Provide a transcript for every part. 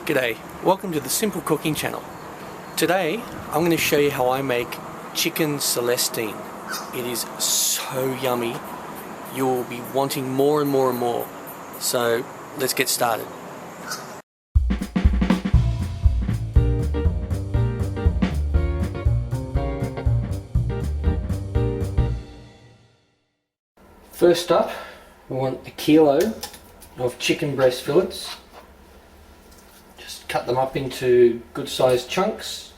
G'day, welcome to the Simple Cooking Channel. Today I'm going to show you how I make chicken Celestine. It is so yummy, you'll be wanting more and more and more. So let's get started. First up, we want a kilo of chicken breast fillets. Just cut them up into good sized chunks,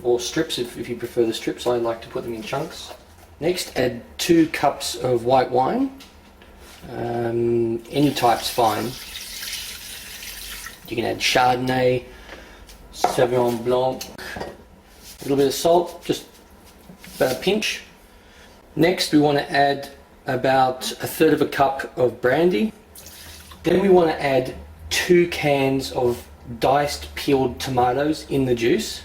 or strips if you prefer the strips. I like to put them in chunks. Next, add 2 cups of white wine. Any type's fine. You can add Chardonnay, Sauvignon Blanc, a little bit of salt, just about a pinch. Next, we want to add about 1/3 cup of brandy. Then we want to add 2 cans of diced peeled tomatoes in the juice.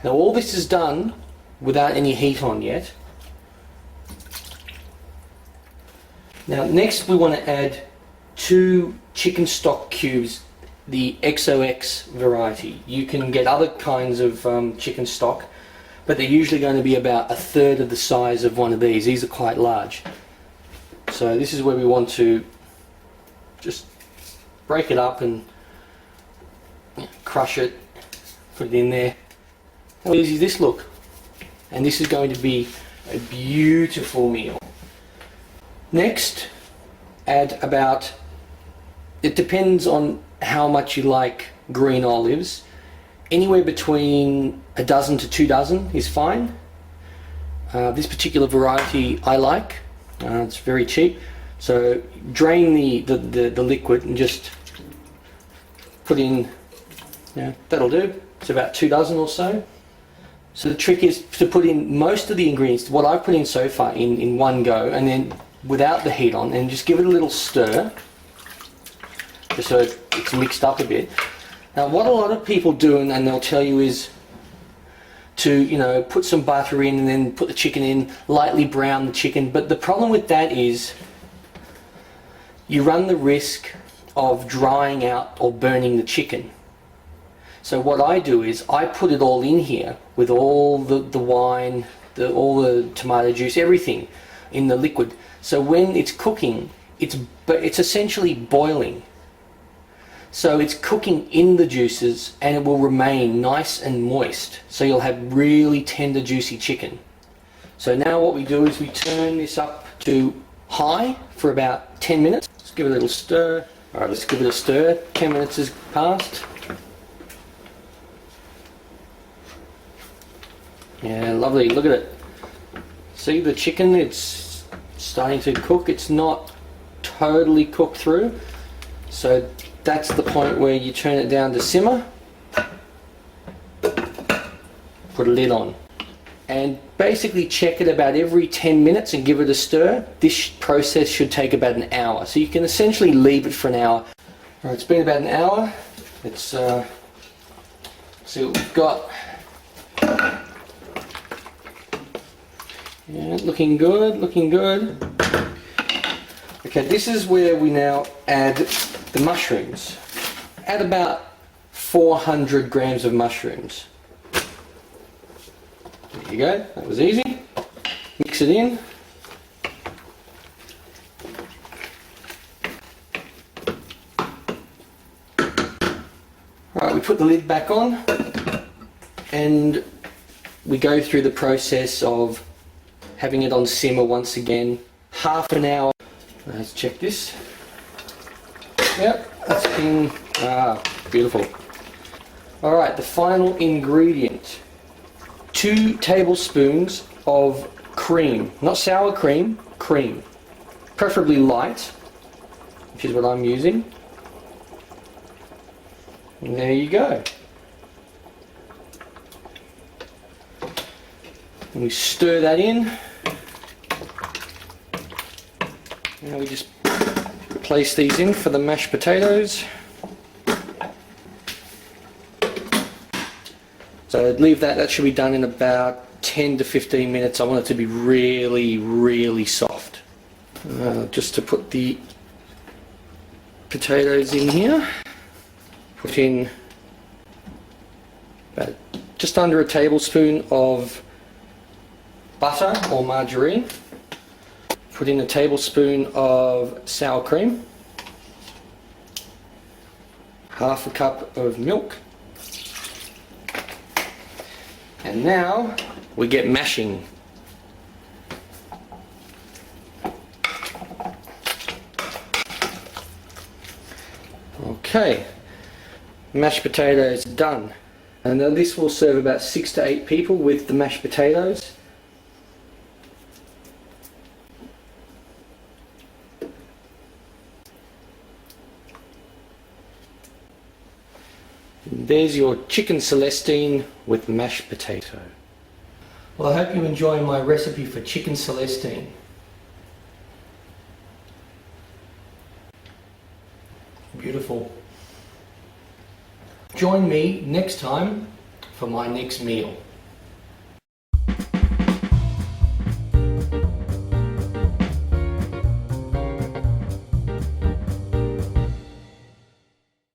Now all this is done without any heat on yet. Now next we want to add 2 chicken stock cubes, the XOX variety. You can get other kinds of chicken stock, but they're usually going to be about 1/3 of the size of one of these. These are quite large. So this is where we want to just break it up and crush it, put it in there. How easy does this look? And this is going to be a beautiful meal. Next, add about, it depends on how much you like green olives, anywhere between a dozen to 2 dozen is fine. This particular variety I like. It's very cheap. So drain the liquid and just put in, that'll do. It's about 2 dozen or so. So the trick is to put in most of the ingredients, what I've put in so far, in one go, and then without the heat on, and just give it a little stir, just so it's mixed up a bit. Now what a lot of people do, and they'll tell you, is to put some butter in and then put the chicken in, lightly brown the chicken. But the problem with that is you run the risk of drying out or burning the chicken. So what I do is I put it all in here with all the wine, all the tomato juice, everything in the liquid. So when it's cooking, it's essentially boiling. So it's cooking in the juices and it will remain nice and moist. So you'll have really tender, juicy chicken. So now what we do is we turn this up to high for about 10 minutes. Let's give it a little stir. Alright, let's give it a stir. 10 minutes has passed. Yeah, lovely. Look at it. See the chicken? It's starting to cook. It's not totally cooked through. So that's the point where you turn it down to simmer, put a lid on, and basically check it about every 10 minutes and give it a stir. This process should take about an hour, so you can essentially leave it for an hour. Alright, it's been about an hour. Let's see what we've got. Yeah, looking good, looking good. Okay, this is where we now add the mushrooms. Add about 400 grams of mushrooms. There you go, that was easy. Mix it in. Alright, we put the lid back on and we go through the process of having it on simmer once again, half an hour. Let's check this. Yep, that's been, beautiful. Alright, the final ingredient. 2 tablespoons of cream. Not sour cream, cream. Preferably light, which is what I'm using. And there you go. And we stir that in. Now we just place these in for the mashed potatoes. So leave that should be done in about 10 to 15 minutes. I want it to be really, really soft. Just to put the potatoes in here. Put in about just under a tablespoon of butter or margarine. Put in a tablespoon of sour cream. Half a cup of milk. And now we get mashing. Okay, mashed potatoes done. And then this will serve about 6 to 8 people with the mashed potatoes. There's your chicken Celestine with mashed potato. Well, I hope you enjoy my recipe for chicken Celestine. Beautiful. Join me next time for my next meal.